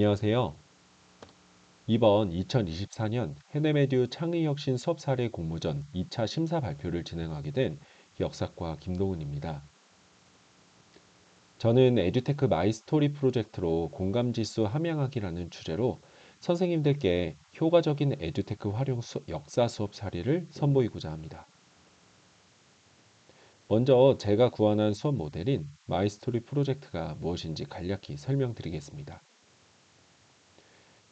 안녕하세요. 이번 2024년 해내메듀 창의혁신 수업 사례 공모전 2차 심사 발표를 진행하게 된 역사과 김도훈입니다. 저는 에듀테크 마이스토리 프로젝트로 공감지수 함양하기라는 주제로 선생님들께 효과적인 에듀테크 활용 역사 수업 사례를 선보이고자 합니다. 먼저 제가 구현한 수업 모델인 마이스토리 프로젝트가 무엇인지 간략히 설명드리겠습니다.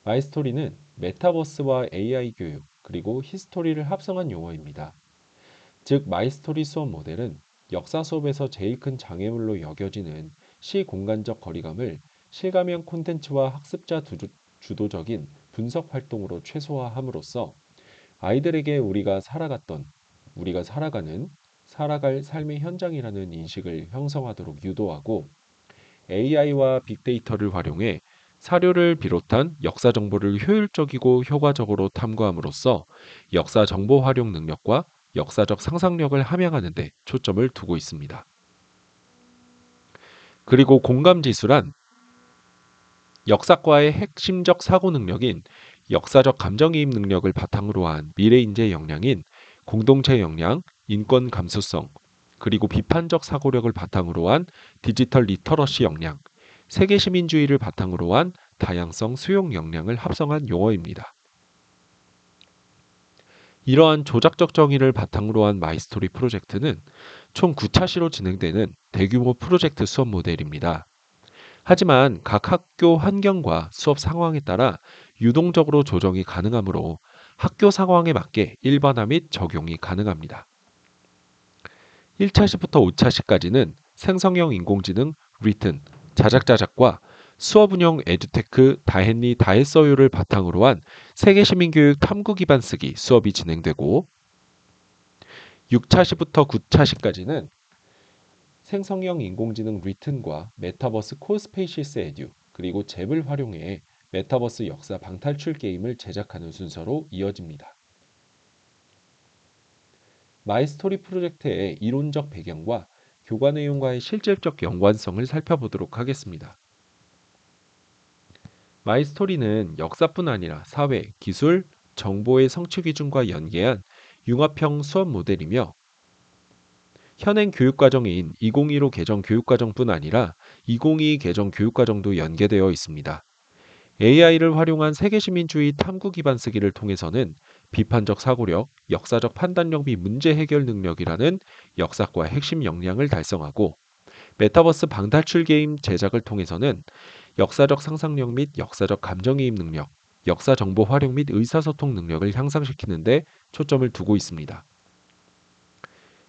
마이스토리는 메타버스와 AI 교육, 그리고 히스토리를 합성한 용어입니다. 즉, 마이스토리 수업 모델은 역사 수업에서 제일 큰 장애물로 여겨지는 시공간적 거리감을 실감형 콘텐츠와 학습자 주도적인 분석 활동으로 최소화함으로써 아이들에게 우리가 살아가는, 살아갈 삶의 현장이라는 인식을 형성하도록 유도하고 AI와 빅데이터를 활용해 사료를 비롯한 역사 정보를 효율적이고 효과적으로 탐구함으로써 역사 정보 활용 능력과 역사적 상상력을 함양하는 데 초점을 두고 있습니다. 그리고 공감 지수란 역사과의 핵심적 사고 능력인 역사적 감정이입 능력을 바탕으로 한 미래인재 역량인 공동체 역량, 인권 감수성, 그리고 비판적 사고력을 바탕으로 한 디지털 리터러시 역량, 세계 시민주의를 바탕으로 한 다양성 수용 역량을 합성한 용어입니다. 이러한 조작적 정의를 바탕으로 한 마이스토리 프로젝트는 총 9차 시로 진행되는 대규모 프로젝트 수업 모델입니다. 하지만 각 학교 환경과 수업 상황에 따라 유동적으로 조정이 가능하므로 학교 상황에 맞게 일반화 및 적용이 가능합니다. 1차 시부터 5차 시까지는 생성형 인공지능 리튼, 자작자작과 수업 운영 에듀테크 다했니 다했어요를 바탕으로 한 세계시민교육 탐구 기반 쓰기 수업이 진행되고 6차 시부터 9차 시까지는 생성형 인공지능 리튼과 메타버스 코스페이시스 에듀 그리고 잽을 활용해 메타버스 역사 방탈출 게임을 제작하는 순서로 이어집니다. 마이스토리 프로젝트의 이론적 배경과 교과 내용과의 실질적 연관성을 살펴보도록 하겠습니다. 마이스토리는 역사뿐 아니라 사회, 기술, 정보의 성취 기준과 연계한 융합형 수업 모델이며 현행 교육과정인 2015 개정 교육과정뿐 아니라 2022 개정 교육과정도 연계되어 있습니다. AI를 활용한 세계시민주의 탐구 기반 쓰기를 통해서는 비판적 사고력, 역사적 판단력 및 문제 해결 능력이라는 역사과의 핵심 역량을 달성하고 메타버스 방탈출 게임 제작을 통해서는 역사적 상상력 및 역사적 감정이입 능력, 역사 정보 활용 및 의사소통 능력을 향상시키는 데 초점을 두고 있습니다.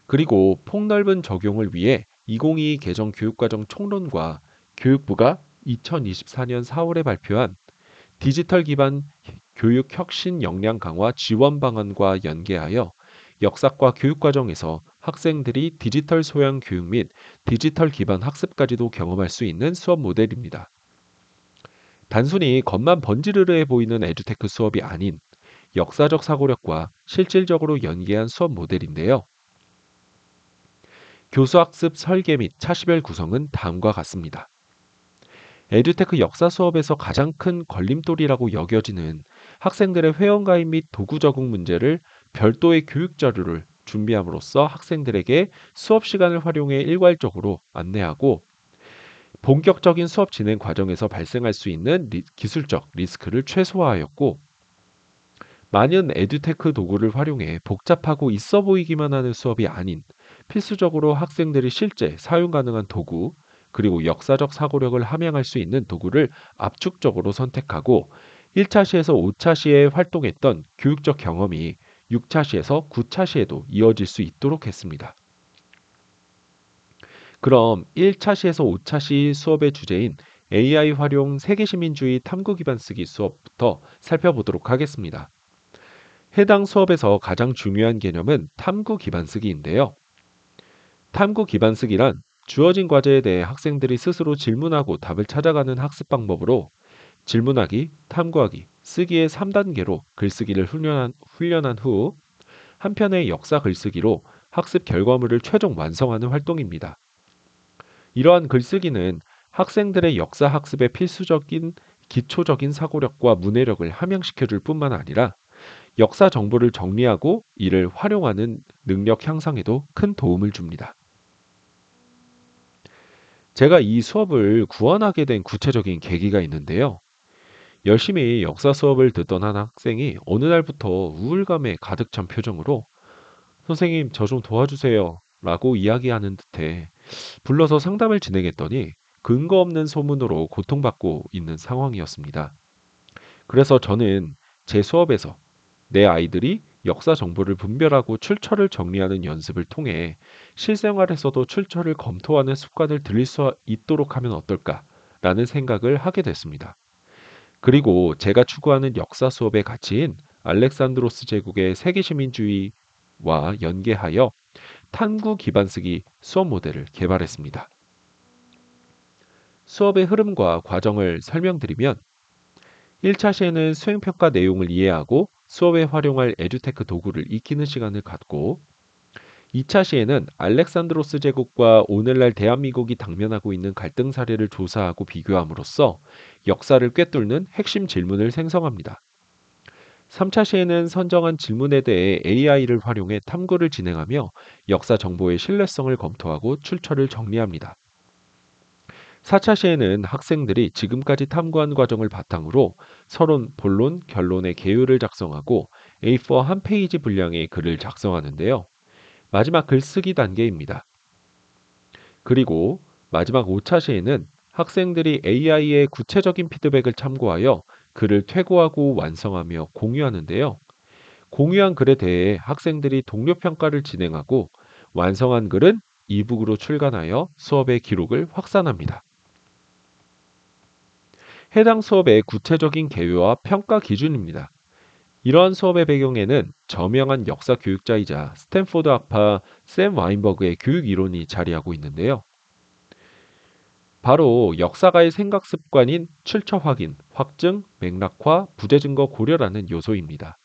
그리고 폭넓은 적용을 위해 2022 개정 교육과정 총론과 교육부가 2024년 4월에 발표한 디지털 기반 교육 혁신 역량 강화 지원 방안과 연계하여 역사과 교육과정에서 학생들이 디지털 소양 교육 및 디지털 기반 학습까지도 경험할 수 있는 수업 모델입니다. 단순히 겉만 번지르르해 보이는 에듀테크 수업이 아닌 역사적 사고력과 실질적으로 연계한 수업 모델인데요. 교수학습 설계 및 차시별 구성은 다음과 같습니다. 에듀테크 역사 수업에서 가장 큰 걸림돌이라고 여겨지는 학생들의 회원가입 및 도구 적응 문제를 별도의 교육 자료를 준비함으로써 학생들에게 수업 시간을 활용해 일괄적으로 안내하고 본격적인 수업 진행 과정에서 발생할 수 있는 기술적 리스크를 최소화하였고 많은 에듀테크 도구를 활용해 복잡하고 있어 보이기만 하는 수업이 아닌 필수적으로 학생들이 실제 사용 가능한 도구 그리고 역사적 사고력을 함양할 수 있는 도구를 압축적으로 선택하고 1차 시에서 5차 시에 활동했던 교육적 경험이 6차 시에서 9차 시에도 이어질 수 있도록 했습니다. 그럼 1차 시에서 5차 시 수업의 주제인 AI 활용 세계시민주의 탐구 기반 쓰기 수업부터 살펴보도록 하겠습니다. 해당 수업에서 가장 중요한 개념은 탐구 기반 쓰기인데요. 탐구 기반 쓰기란 주어진 과제에 대해 학생들이 스스로 질문하고 답을 찾아가는 학습 방법으로 질문하기, 탐구하기, 쓰기의 3단계로 글쓰기를 훈련한 후 한 편의 역사 글쓰기로 학습 결과물을 최종 완성하는 활동입니다. 이러한 글쓰기는 학생들의 역사 학습에 필수적인 기초적인 사고력과 문해력을 함양시켜줄 뿐만 아니라 역사 정보를 정리하고 이를 활용하는 능력 향상에도 큰 도움을 줍니다. 제가 이 수업을 구원하게 된 구체적인 계기가 있는데요. 열심히 역사 수업을 듣던 한 학생이 어느 날부터 우울감에 가득 찬 표정으로 선생님, 저 좀 도와주세요. 라고 이야기하는 듯해 불러서 상담을 진행했더니 근거 없는 소문으로 고통받고 있는 상황이었습니다. 그래서 저는 제 수업에서 내 아이들이 역사 정보를 분별하고 출처를 정리하는 연습을 통해 실생활에서도 출처를 검토하는 습관을 들일 수 있도록 하면 어떨까라는 생각을 하게 됐습니다. 그리고 제가 추구하는 역사 수업의 가치인 알렉산드로스 제국의 세계시민주의와 연계하여 탐구 기반 쓰기 수업 모델을 개발했습니다. 수업의 흐름과 과정을 설명드리면 1차 시에는 수행평가 내용을 이해하고 수업에 활용할 에듀테크 도구를 익히는 시간을 갖고 2차 시에는 알렉산드로스 제국과 오늘날 대한민국이 당면하고 있는 갈등 사례를 조사하고 비교함으로써 역사를 꿰뚫는 핵심 질문을 생성합니다. 3차 시에는 선정한 질문에 대해 AI를 활용해 탐구를 진행하며 역사 정보의 신뢰성을 검토하고 출처를 정리합니다. 4차 시에는 학생들이 지금까지 탐구한 과정을 바탕으로 서론, 본론, 결론의 개요를 작성하고 A4 한 페이지 분량의 글을 작성하는데요. 마지막 글쓰기 단계입니다. 그리고 마지막 5차 시에는 학생들이 AI의 구체적인 피드백을 참고하여 글을 퇴고하고 완성하며 공유하는데요. 공유한 글에 대해 학생들이 동료 평가를 진행하고 완성한 글은 이북으로 출간하여 수업의 기록을 확산합니다. 해당 수업의 구체적인 개요와 평가 기준입니다. 이러한 수업의 배경에는 저명한 역사 교육자이자 스탠포드 학파 샘 와인버그의 교육 이론이 자리하고 있는데요. 바로 역사가의 생각 습관인 출처 확인, 확증, 맥락화, 부재 증거 고려라는 요소입니다.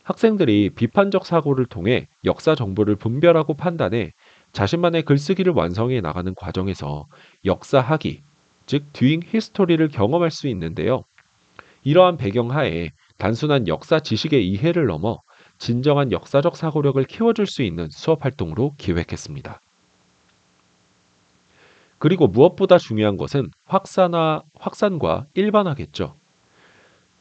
학생들이 비판적 사고를 통해 역사 정보를 분별하고 판단해 자신만의 글쓰기를 완성해 나가는 과정에서 역사학이, 즉 doing history를 경험할 수 있는데요. 이러한 배경 하에 단순한 역사 지식의 이해를 넘어 진정한 역사적 사고력을 키워줄 수 있는 수업 활동으로 기획했습니다. 그리고 무엇보다 중요한 것은 확산과 일반화겠죠.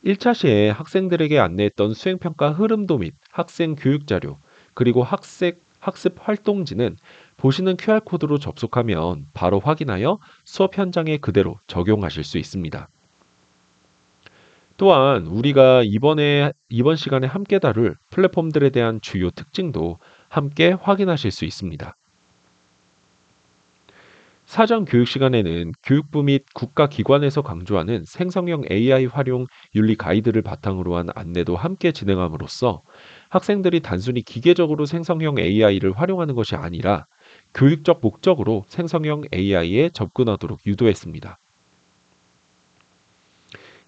1차 시에 학생들에게 안내했던 수행평가 흐름도 및 학생 교육자료, 그리고 학습 활동지는 보시는 QR코드로 접속하면 바로 확인하여 수업 현장에 그대로 적용하실 수 있습니다. 또한 우리가 이번 시간에 함께 다룰 플랫폼들에 대한 주요 특징도 함께 확인하실 수 있습니다. 사전 교육 시간에는 교육부 및 국가기관에서 강조하는 생성형 AI 활용 윤리 가이드를 바탕으로 한 안내도 함께 진행함으로써 학생들이 단순히 기계적으로 생성형 AI를 활용하는 것이 아니라 교육적 목적으로 생성형 AI에 접근하도록 유도했습니다.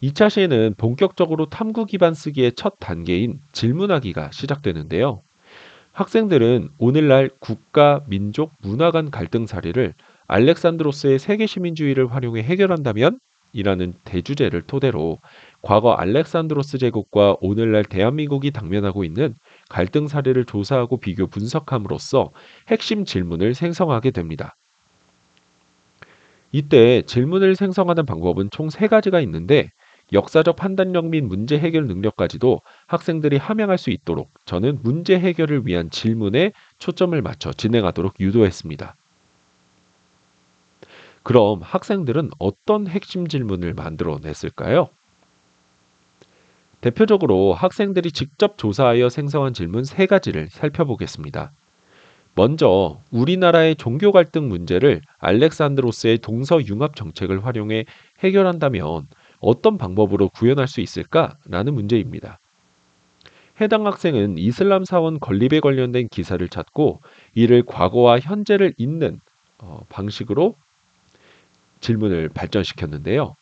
2차 시에는 본격적으로 탐구 기반 쓰기의 첫 단계인 질문하기가 시작되는데요. 학생들은 오늘날 국가, 민족, 문화 간 갈등 사례를 알렉산드로스의 세계 시민주의를 활용해 해결한다면? 이라는 대주제를 토대로 과거 알렉산드로스 제국과 오늘날 대한민국이 당면하고 있는 갈등 사례를 조사하고 비교 분석함으로써 핵심 질문을 생성하게 됩니다. 이때 질문을 생성하는 방법은 총 3가지가 있는데 역사적 판단력 및 문제 해결 능력까지도 학생들이 함양할 수 있도록 저는 문제 해결을 위한 질문에 초점을 맞춰 진행하도록 유도했습니다. 그럼 학생들은 어떤 핵심 질문을 만들어 냈을까요? 대표적으로 학생들이 직접 조사하여 생성한 질문 3가지를 살펴보겠습니다. 먼저 우리나라의 종교 갈등 문제를 알렉산드로스의 동서 융합 정책을 활용해 해결한다면 어떤 방법으로 구현할 수 있을까라는 문제입니다. 해당 학생은 이슬람 사원 건립에 관련된 기사를 찾고 이를 과거와 현재를 잇는 방식으로 질문을 발전시켰는데요.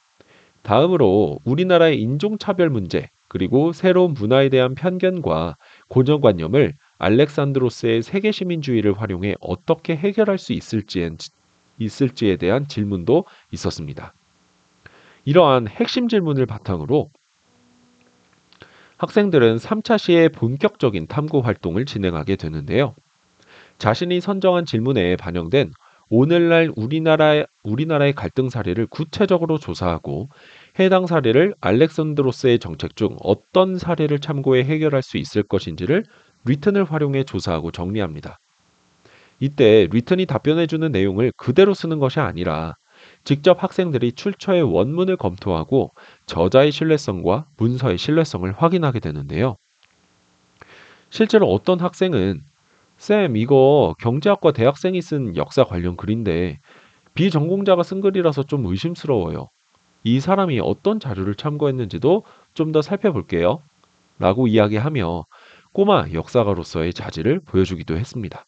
다음으로 우리나라의 인종차별 문제, 그리고 새로운 문화에 대한 편견과 고정관념을 알렉산드로스의 세계시민주의를 활용해 어떻게 해결할 수 있을지에 대한 질문도 있었습니다. 이러한 핵심 질문을 바탕으로 학생들은 3차 시에 본격적인 탐구 활동을 진행하게 되는데요. 자신이 선정한 질문에 반영된 오늘날 우리나라의 갈등 사례를 구체적으로 조사하고 해당 사례를 알렉산드로스의 정책 중 어떤 사례를 참고해 해결할 수 있을 것인지를 리튼을 활용해 조사하고 정리합니다. 이때 리튼이 답변해주는 내용을 그대로 쓰는 것이 아니라 직접 학생들이 출처의 원문을 검토하고 저자의 신뢰성과 문서의 신뢰성을 확인하게 되는데요. 실제로 어떤 학생은 쌤, 이거 경제학과 대학생이 쓴 역사 관련 글인데 비전공자가 쓴 글이라서 좀 의심스러워요. 이 사람이 어떤 자료를 참고했는지도 좀 더 살펴볼게요. 라고 이야기하며 꼬마 역사가로서의 자질을 보여주기도 했습니다.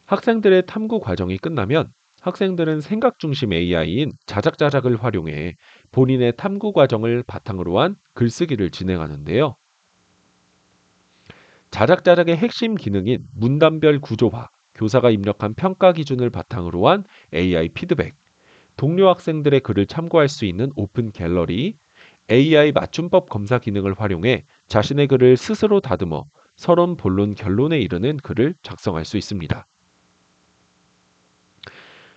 학생들의 탐구 과정이 끝나면 학생들은 생각 중심 AI인 자작자작을 활용해 본인의 탐구 과정을 바탕으로 한 글쓰기를 진행하는데요. 자작자작의 핵심 기능인 문단별 구조화, 교사가 입력한 평가 기준을 바탕으로 한 AI 피드백, 동료 학생들의 글을 참고할 수 있는 오픈 갤러리, AI 맞춤법 검사 기능을 활용해 자신의 글을 스스로 다듬어 서론, 본론, 결론에 이르는 글을 작성할 수 있습니다.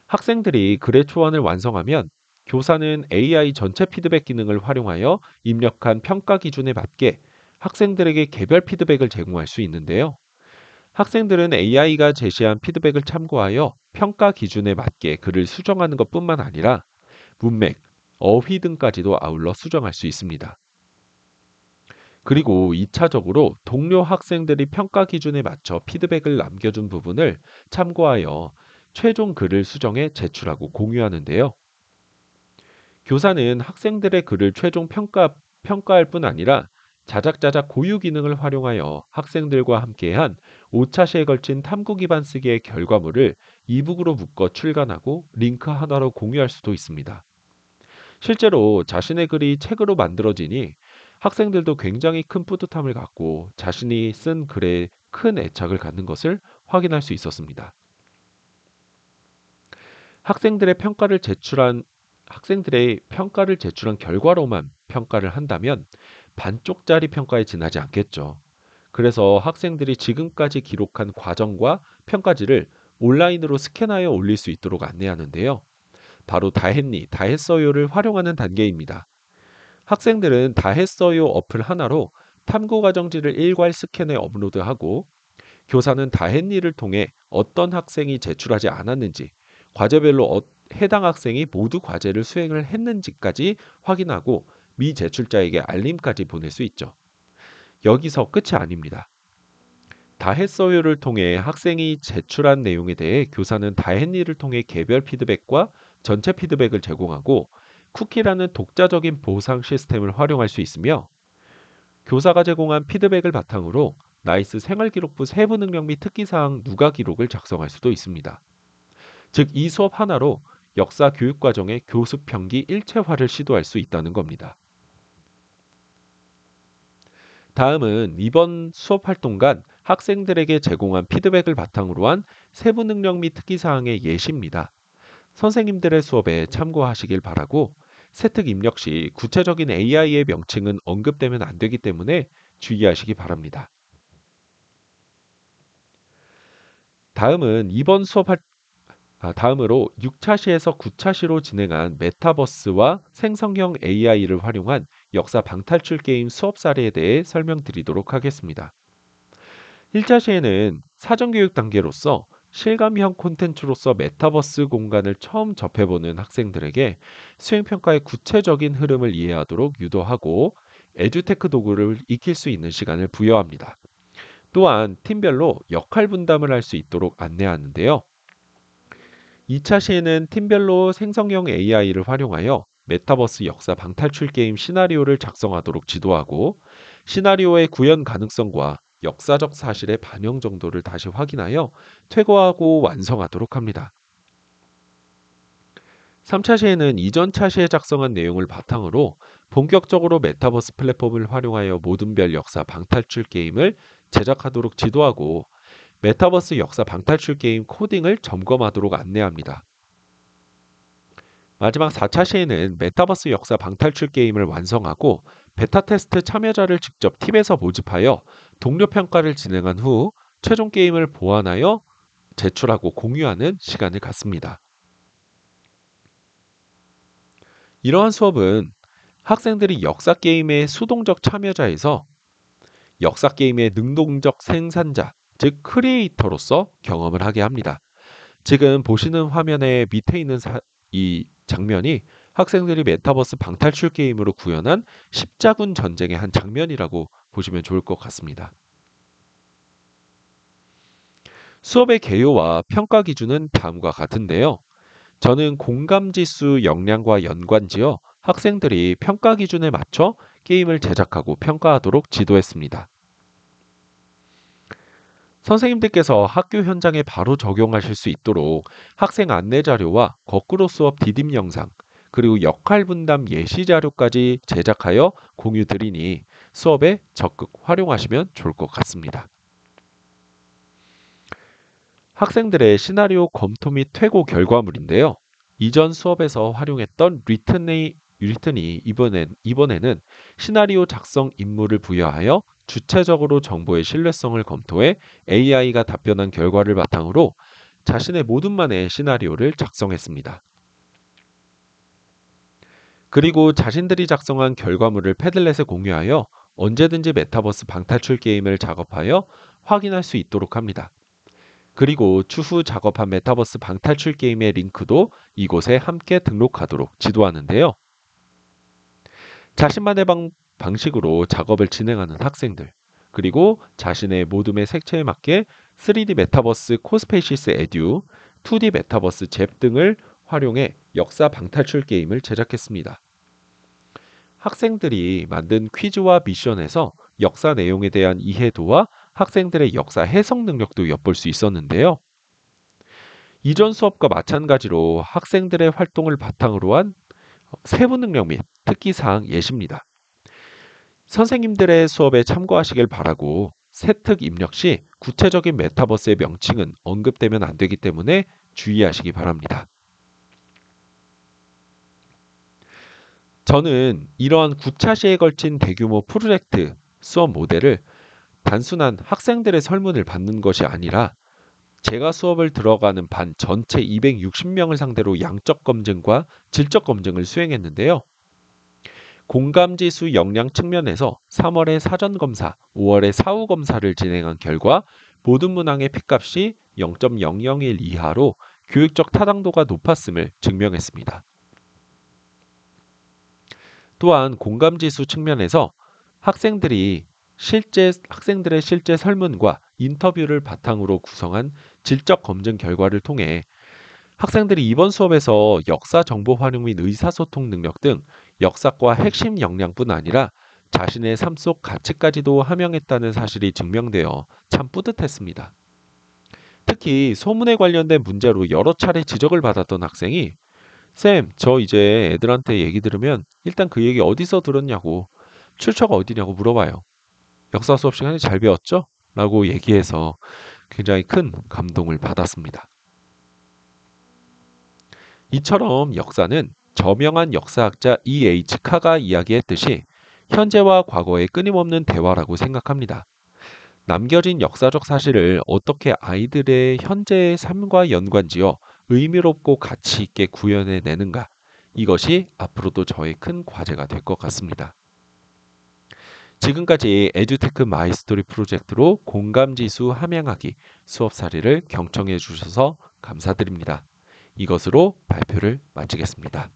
학생들이 글의 초안을 완성하면 교사는 AI 전체 피드백 기능을 활용하여 입력한 평가 기준에 맞게 학생들에게 개별 피드백을 제공할 수 있는데요. 학생들은 AI가 제시한 피드백을 참고하여 평가 기준에 맞게 글을 수정하는 것뿐만 아니라 문맥, 어휘 등까지도 아울러 수정할 수 있습니다. 그리고 2차적으로 동료 학생들이 평가 기준에 맞춰 피드백을 남겨준 부분을 참고하여 최종 글을 수정해 제출하고 공유하는데요. 교사는 학생들의 글을 최종 평가할 뿐 아니라 자작자작 고유 기능을 활용하여 학생들과 함께한 5차 시에 걸친 탐구 기반 쓰기의 결과물을 이북으로 묶어 출간하고 링크 하나로 공유할 수도 있습니다. 실제로 자신의 글이 책으로 만들어지니 학생들도 굉장히 큰 뿌듯함을 갖고 자신이 쓴 글에 큰 애착을 갖는 것을 확인할 수 있었습니다. 학생들의 평가를 제출한 결과로만 평가를 한다면 반쪽짜리 평가에 지나지 않겠죠. 그래서 학생들이 지금까지 기록한 과정과 평가지를 온라인으로 스캔하여 올릴 수 있도록 안내하는데요. 바로 다했니, 다했어요를 활용하는 단계입니다. 학생들은 다했어요 어플 하나로 탐구 과정지를 일괄 스캔해 업로드하고 교사는 다했니를 통해 어떤 학생이 제출하지 않았는지, 과제별로 해당 학생이 모두 과제를 수행을 했는지까지 확인하고 미제출자에게 알림까지 보낼 수 있죠. 여기서 끝이 아닙니다. 다했어요를 통해 학생이 제출한 내용에 대해 교사는 다했니를 통해 개별 피드백과 전체 피드백을 제공하고 쿠키라는 독자적인 보상 시스템을 활용할 수 있으며 교사가 제공한 피드백을 바탕으로 나이스 생활기록부 세부 능력 및 특기사항 누가 기록을 작성할 수도 있습니다. 즉, 이 수업 하나로 역사 교육 과정의 교수 평기 일체화를 시도할 수 있다는 겁니다. 다음은 이번 수업 활동간 학생들에게 제공한 피드백을 바탕으로 한 세부 능력 및 특기사항의 예시입니다. 선생님들의 수업에 참고하시길 바라고 세특 입력 시 구체적인 AI의 명칭은 언급되면 안 되기 때문에 주의하시기 바랍니다. 다음으로 6차 시에서 9차 시로 진행한 메타버스와 생성형 AI를 활용한 역사 방탈출 게임 수업 사례에 대해 설명드리도록 하겠습니다. 1차 시에는 사전교육 단계로서 실감형 콘텐츠로서 메타버스 공간을 처음 접해보는 학생들에게 수행평가의 구체적인 흐름을 이해하도록 유도하고 에듀테크 도구를 익힐 수 있는 시간을 부여합니다. 또한 팀별로 역할 분담을 할 수 있도록 안내하는데요. 2차 시에는 팀별로 생성형 AI를 활용하여 메타버스 역사 방탈출 게임 시나리오를 작성하도록 지도하고 시나리오의 구현 가능성과 역사적 사실의 반영 정도를 다시 확인하여 퇴거하고 완성하도록 합니다. 3차 시에는 이전 차시에 작성한 내용을 바탕으로 본격적으로 메타버스 플랫폼을 활용하여 모든별 역사 방탈출 게임을 제작하도록 지도하고 메타버스 역사 방탈출 게임 코딩을 점검하도록 안내합니다. 마지막 4차 시에는 메타버스 역사 방탈출 게임을 완성하고 베타 테스트 참여자를 직접 팀에서 모집하여 동료 평가를 진행한 후 최종 게임을 보완하여 제출하고 공유하는 시간을 갖습니다. 이러한 수업은 학생들이 역사 게임의 수동적 참여자에서 역사 게임의 능동적 생산자, 즉 크리에이터로서 경험을 하게 합니다. 지금 보시는 화면의 밑에 있는 이 장면이 학생들이 메타버스 방탈출 게임으로 구현한 십자군 전쟁의 한 장면이라고 보시면 좋을 것 같습니다. 수업의 개요와 평가 기준은 다음과 같은데요. 저는 공감지수 역량과 연관지어 학생들이 평가 기준에 맞춰 게임을 제작하고 평가하도록 지도했습니다. 선생님들께서 학교 현장에 바로 적용하실 수 있도록 학생 안내 자료와 거꾸로 수업 디딤 영상, 그리고 역할 분담 예시 자료까지 제작하여 공유 드리니 수업에 적극 활용하시면 좋을 것 같습니다. 학생들의 시나리오 검토 및 퇴고 결과물인데요. 이전 수업에서 활용했던 리튼이 이번에는 시나리오 작성 임무를 부여하여 주체적으로 정보의 신뢰성을 검토해 AI가 답변한 결과를 바탕으로 자신의 모둠만의 시나리오를 작성했습니다. 그리고 자신들이 작성한 결과물을 패들렛에 공유하여 언제든지 메타버스 방탈출 게임을 작업하여 확인할 수 있도록 합니다. 그리고 추후 작업한 메타버스 방탈출 게임의 링크도 이곳에 함께 등록하도록 지도하는데요. 자신만의 방식으로 작업을 진행하는 학생들, 그리고 자신의 모둠의 색채에 맞게 3D 메타버스 코스페이시스 에듀, 2D 메타버스 잽 등을 활용해 역사 방탈출 게임을 제작했습니다. 학생들이 만든 퀴즈와 미션에서 역사 내용에 대한 이해도와 학생들의 역사 해석 능력도 엿볼 수 있었는데요. 이전 수업과 마찬가지로 학생들의 활동을 바탕으로 한 세부 능력 및 특기사항 예시입니다. 선생님들의 수업에 참고하시길 바라고 세특 입력 시 구체적인 메타버스의 명칭은 언급되면 안 되기 때문에 주의하시기 바랍니다. 저는 이러한 9차 시에 걸친 대규모 프로젝트 수업 모델을 단순한 학생들의 설문을 받는 것이 아니라 제가 수업을 들어가는 반 전체 260명을 상대로 양적 검증과 질적 검증을 수행했는데요. 공감지수 역량 측면에서 3월에 사전검사, 5월에 사후검사를 진행한 결과 모든 문항의 P값이 0.001 이하로 교육적 타당도가 높았음을 증명했습니다. 또한 공감지수 측면에서 학생들의 실제 설문과 인터뷰를 바탕으로 구성한 질적 검증 결과를 통해 학생들이 이번 수업에서 역사 정보 활용 및 의사소통 능력 등 역사과 핵심 역량뿐 아니라 자신의 삶 속 가치까지도 함양했다는 사실이 증명되어 참 뿌듯했습니다. 특히 소문에 관련된 문제로 여러 차례 지적을 받았던 학생이 쌤, 저 이제 애들한테 얘기 들으면 일단 그 얘기 어디서 들었냐고, 출처가 어디냐고 물어봐요. 역사 수업 시간에 잘 배웠죠? 라고 얘기해서 굉장히 큰 감동을 받았습니다. 이처럼 역사는 저명한 역사학자 E.H. 카가 이야기했듯이 현재와 과거의 끊임없는 대화라고 생각합니다. 남겨진 역사적 사실을 어떻게 아이들의 현재의 삶과 연관지어 의미롭고 가치 있게 구현해내는가, 이것이 앞으로도 저의 큰 과제가 될 것 같습니다. 지금까지 에듀테크 마이스토리 프로젝트로 공감지수 함양하기 수업 사례를 경청해 주셔서 감사드립니다. 이것으로 발표를 마치겠습니다.